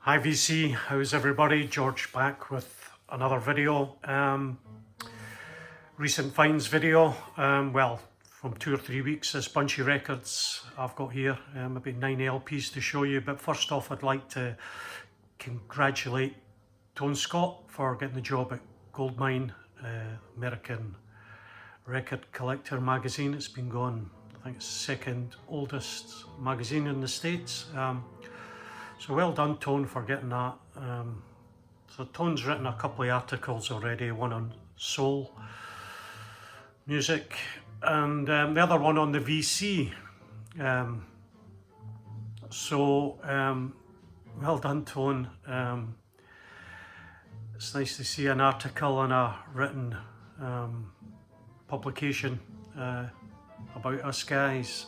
Hi VC, how's everybody? George back with another video. Recent finds video, well, from 2 or 3 weeks, this bunch of records I've got here, maybe 9 LPs to show you. But first off, I'd like to congratulate Tone Scott for getting the job at Goldmine, American record collector magazine. It's been going, I think it's the second oldest magazine in the States. So well done, Tone, for getting that. So Tone's written a couple of articles already, one on soul music and the other one on the VC. Well done, Tone. It's nice to see an article and a written publication about us guys.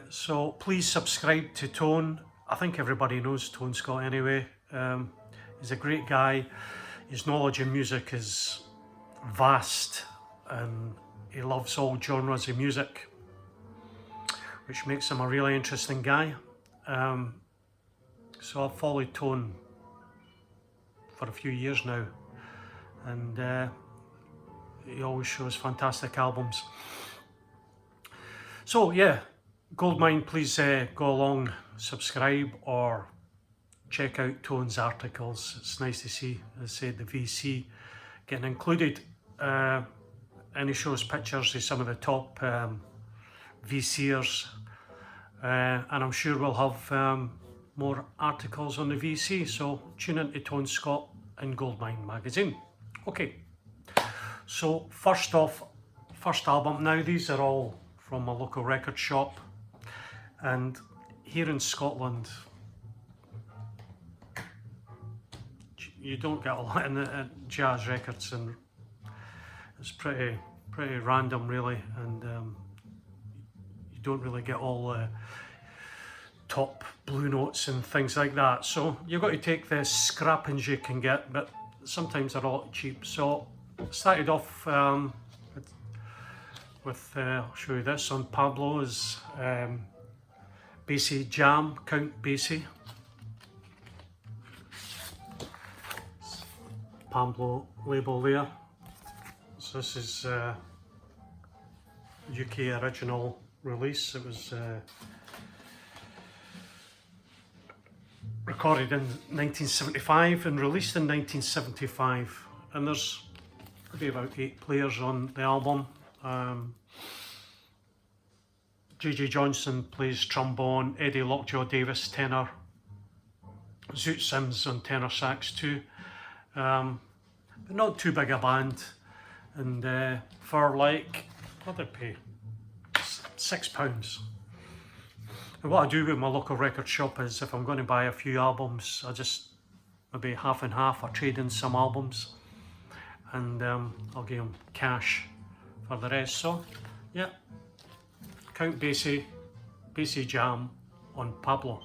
So please subscribe to Tone. I think everybody knows Tone Scott anyway. He's a great guy. His knowledge in music is vast and he loves all genres of music, which makes him a really interesting guy. So I've followed Tone for a few years now, and he always shows fantastic albums. So yeah, Goldmine, please go along, subscribe, or check out Tone's articles. It's nice to see, as I said, the VC getting included. And he shows pictures of some of the top VCers, and I'm sure we'll have more articles on the VC, so tune into Tone Scott and Goldmine magazine. Okay, so first off, first album. Now these are all from a local record shop, and here in Scotland you don't get a lot in the jazz records, and it's pretty random really, and you don't really get all the top blue notes and things like that, so you've got to take the scrappings you can get, but sometimes they're a lot cheap. So started off with I'll show you this on Pablo's Basie Jam, Count Basie. Pablo label there. So this is UK original release. It was recorded in 1975 and released in 1975, and there's maybe about 8 players on the album. J.J. Johnson plays trombone, Eddie Lockjaw Davis tenor, Zoot Sims on tenor sax too, but not too big a band. And for like, what did I pay? £6. And what I do with my local record shop is, if I'm going to buy a few albums, I just maybe half and half, I trade in some albums, and I'll give them cash for the rest. So yeah, Count Basie, Basie Jam on Pablo.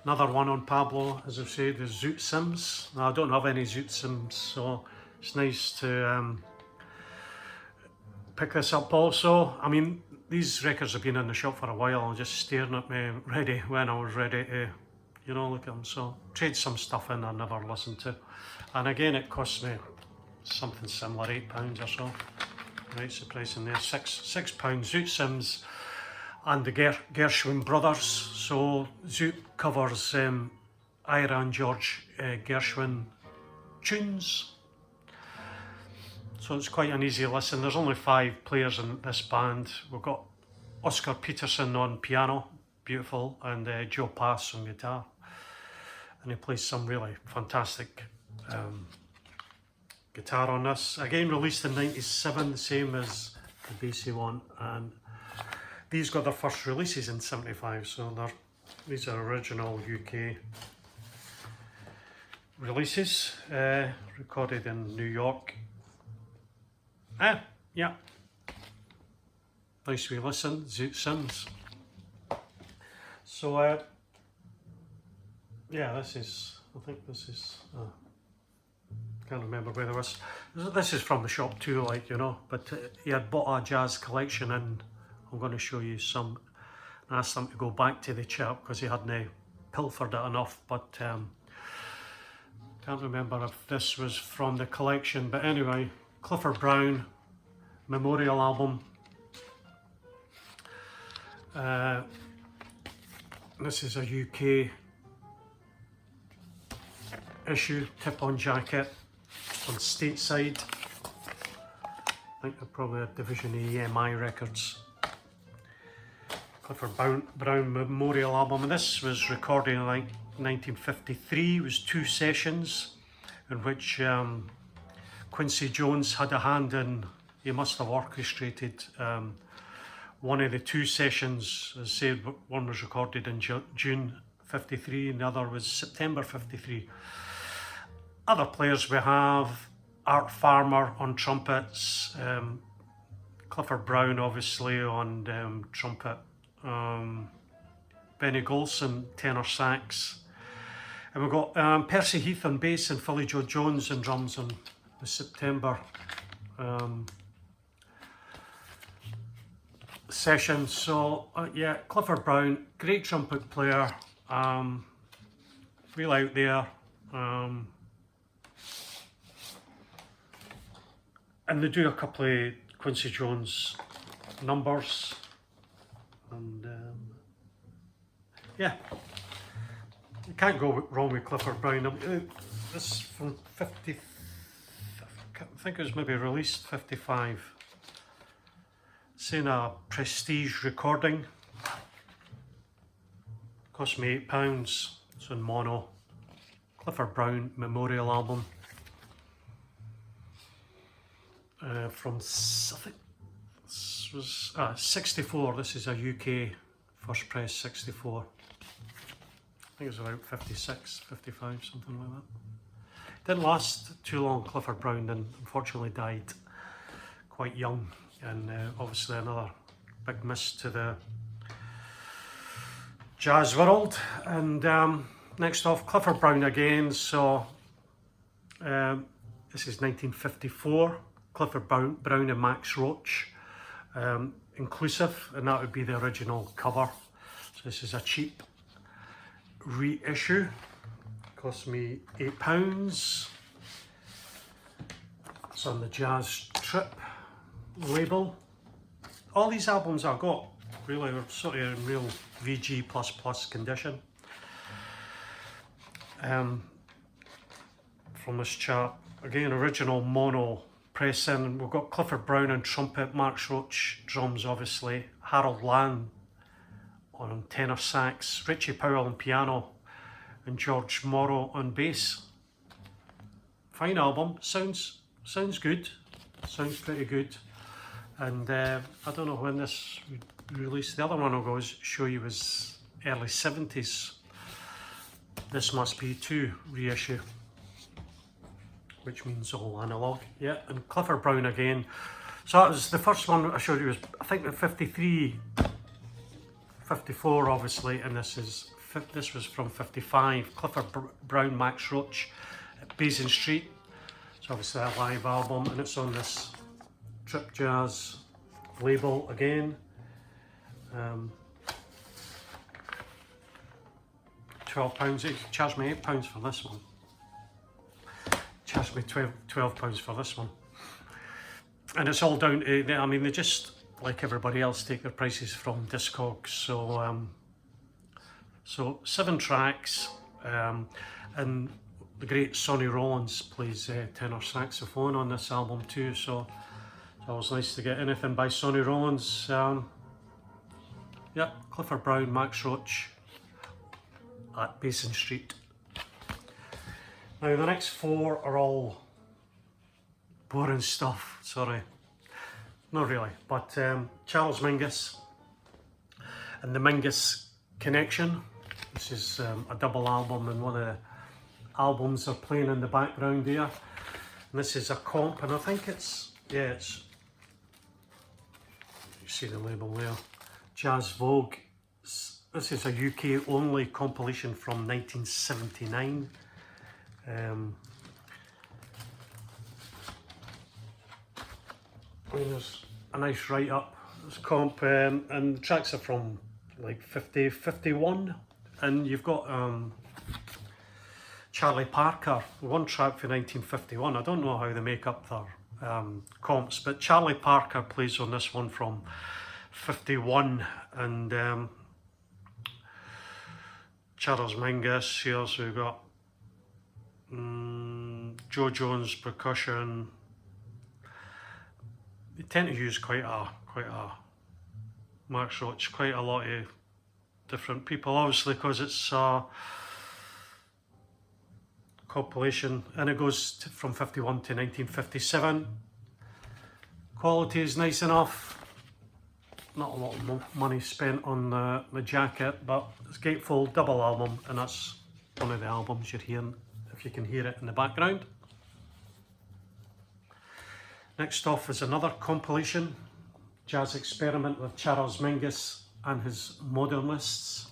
Another one on Pablo, as I've said, is Zoot Sims. Now I don't have any Zoot Sims, so it's nice to pick this up also. I mean, these records have been in the shop for a while, just staring at me, ready when I was ready to, you know, look at them. So trade some stuff in I never listened to. And again, it cost me something similar, £8 or so. Right, so price in there, £6. Zoot Sims and the Gershwin brothers. So Zoot covers Ira and George Gershwin tunes. So it's quite an easy listen. There's only 5 players in this band. We've got Oscar Peterson on piano, beautiful, and Joe Pass on guitar. And he plays some really fantastic guitar on this. Again, released in '97, the same as the Basie one. And these got their first releases in '75, so these are original UK releases, recorded in New York. Yeah, nice wee listen, Zoot Sims. So yeah, this is, I think this is, can't remember where it was. This is from the shop too, like, you know, but he had bought a jazz collection, and I'm going to show you some and asked them to go back to the chap because he hadn't pilfered it enough, but can't remember if this was from the collection. But anyway, Clifford Brown Memorial album. This is a UK issue, tip-on jacket on Stateside. I think they're probably a division of EMI Records. Clifford Brown Memorial album, and this was recorded in like 1953. It was 2 sessions in which Quincy Jones had a hand in. He must have orchestrated one of the 2 sessions. As I said, one was recorded in June 53 and the other was September 53. Other players we have Art Farmer on trumpets, Clifford Brown obviously on trumpet, Benny Golson tenor sax, and we've got Percy Heath on bass and Philly Joe Jones on drums on the September session. So yeah, Clifford Brown, great trumpet player, real out there, and they do a couple of Quincy Jones numbers, and yeah, you can't go wrong with Clifford Brown. This is from 50, I think it was maybe released 55. It's in a Prestige recording. Cost me £8. It's on mono. Clifford Brown Memorial album. From, I think this was 64. This is a UK first press 64. I think it was about 56, 55, something like that. Didn't last too long. Clifford Brown then unfortunately died quite young, and obviously another big miss to the jazz world. And next off, Clifford Brown again. So this is 1954. Clifford Brown and Max Roach inclusive, and that would be the original cover. So this is a cheap reissue. Cost me £8. It's on the Jazz Trip label. All these albums I got really are sort of in real VG++ condition. From this chap, again original mono pressing. We've got Clifford Brown on trumpet, Max Roach drums obviously, Harold Land on tenor sax, Richie Powell on piano, and George Morrow on bass. Fine album, sounds good, sounds pretty good. And I don't know when this was released. The other one I'll go show you was early 70s. This must be too reissue, which means all analog. Yeah, and Clifford Brown again. So that was the first one I showed you, was I think the 53, 54 obviously, and this was from 55. Clifford Brown, Max Roach at Basin Street. It's obviously a live album, and it's on this Trip Jazz label again. £12. He charged me £8 for this one. Charged me £12 for this one. And it's all down to, I mean, they just, like everybody else, take their prices from Discogs. So 7 tracks, and the great Sonny Rollins plays tenor saxophone on this album too. So it's always nice to get anything by Sonny Rollins. Yeah, Clifford Brown, Max Roach at Basin Street. Now the next 4 are all boring stuff, sorry. Not really, but Charles Mingus and the Mingus Connection. This is a double album, and one of the albums are playing in the background here. And this is a comp, and I think it's, yeah, it's, you see the label there, Jazz Vogue. This is a UK only compilation from 1979. There's a nice write-up. This comp, and the tracks are from like 50, 51. And you've got Charlie Parker, one track for 1951. I don't know how they make up their comps, but Charlie Parker plays on this one from 51. And Charles Mingus here, so we've got Joe Jones percussion. They tend to use quite a Mark Roach, quite a lot of different people, obviously, because it's a compilation, and it goes from 51 to 1957. Quality is nice enough. Not a lot of money spent on the jacket, but it's Gatefold double album, and that's one of the albums you're hearing, if you can hear it in the background. Next off is another compilation, Jazz Experiment with Charles Mingus and his Modernists.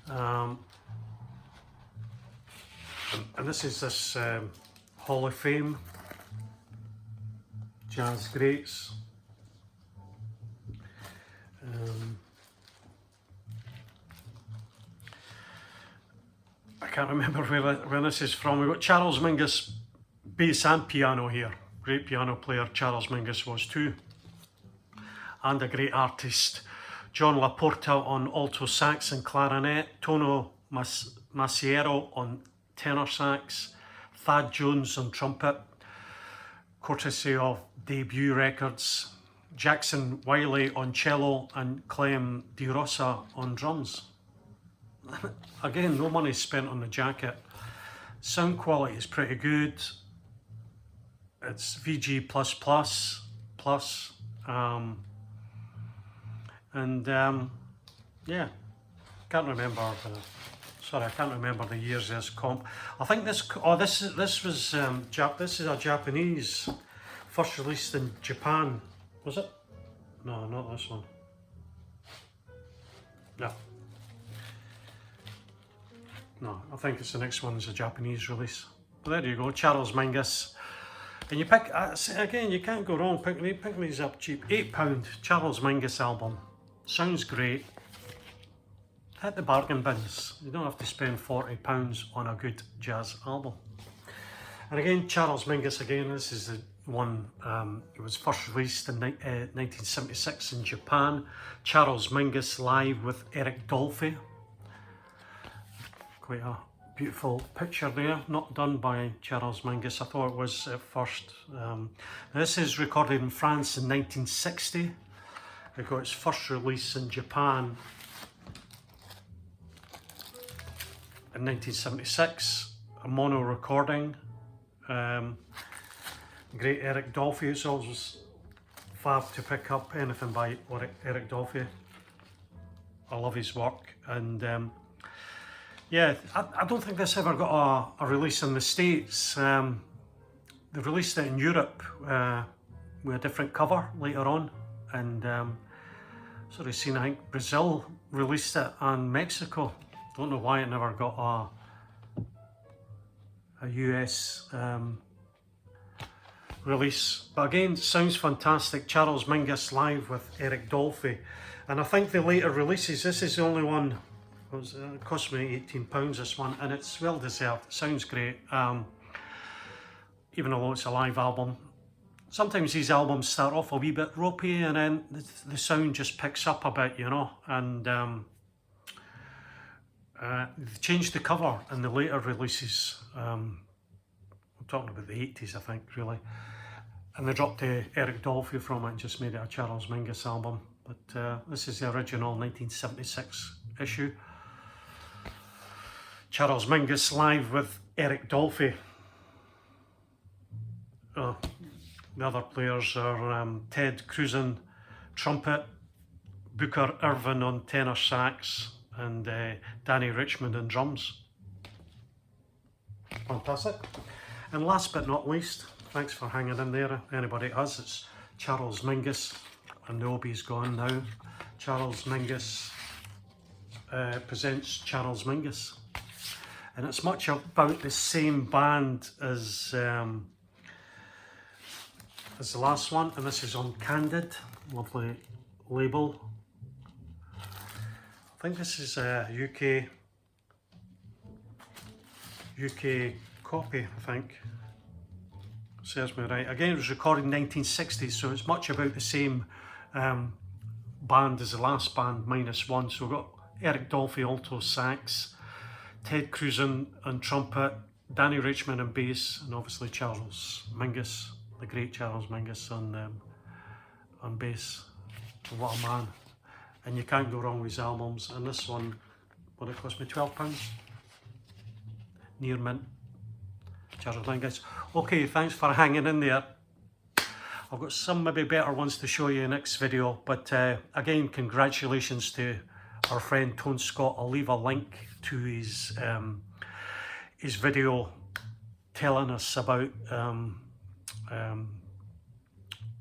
And this is this Hall of Fame, Jazz Greats. I can't remember where this is from. We've got Charles Mingus bass and piano here. Great piano player Charles Mingus was too. And a great artist. John Laporta on alto sax and clarinet. Tono Masiero on tenor sax. Thad Jones on trumpet. Courtesy of Debut Records. Jackson Wiley on cello and Clem DeRosa on drums. Again, no money spent on the jacket. Sound quality is pretty good. It's VG+++. Yeah, can't remember I can't remember the years of this comp. I think this was this is a Japanese, first released in Japan. Was it? No, not this one. No, I think it's the next one is a Japanese release. But there you go, Charles Mingus. And you pick, again, you can't go wrong picking these up cheap. £8, Charles Mingus album. Sounds great. Hit the bargain bins. You don't have to spend £40 on a good jazz album. And again, Charles Mingus again, this is the one, it was first released in 1976 in Japan. Charles Mingus live with Eric Dolphy. Quite a beautiful picture there, not done by Charles Mingus. I thought it was at first. This is recorded in France in 1960. It got its first release in Japan in 1976. A mono recording. Great Eric Dolphy. It's always fab to pick up anything by Eric Dolphy. I love his work, and yeah, I don't think this ever got a release in the States. They released it in Europe with a different cover later on, and sort of seen, I think Brazil released it and Mexico. Don't know why it never got a US release. But again, sounds fantastic. Charles Mingus live with Eric Dolphy. And I think the later releases, this is the only one. It cost me £18 this one, and it's well deserved. It sounds great, even though it's a live album. Sometimes these albums start off a wee bit ropey, and then the sound just picks up a bit, you know. And they've changed the cover in the later releases. I'm talking about the 80s, I think, really. And they dropped Eric Dolphy from it and just made it a Charles Mingus album. But this is the original 1976 issue. Charles Mingus live with Eric Dolphy. The other players are Ted Cruzan, trumpet, Booker Irvin on tenor sax, and Danny Richmond on drums. Fantastic. And last but not least, thanks for hanging in there, anybody has, it's Charles Mingus. And the Obi's gone now. Charles Mingus presents Charles Mingus. And it's much about the same band as the last one, and this is on Candid. Lovely label. I think this is a UK copy, I think. Serves me right. Again, it was recorded in 1960s, so it's much about the same band as the last band, -1. So we've got Eric Dolphy alto sax, Ted Cruzan on trumpet, Danny Richmond on bass, and obviously Charles Mingus, the great Charles Mingus on bass. What a man. And you can't go wrong with his albums. And this one, what it cost me, £12? Near mint. Charles Mingus. Okay, thanks for hanging in there. I've got some maybe better ones to show you in the next video, but again, congratulations to our friend Tone Scott. I'll leave a link to his video telling us about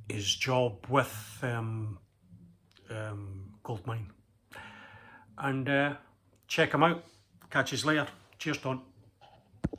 his job with Goldmine. And check him out. Catch you later. Cheers, Tone.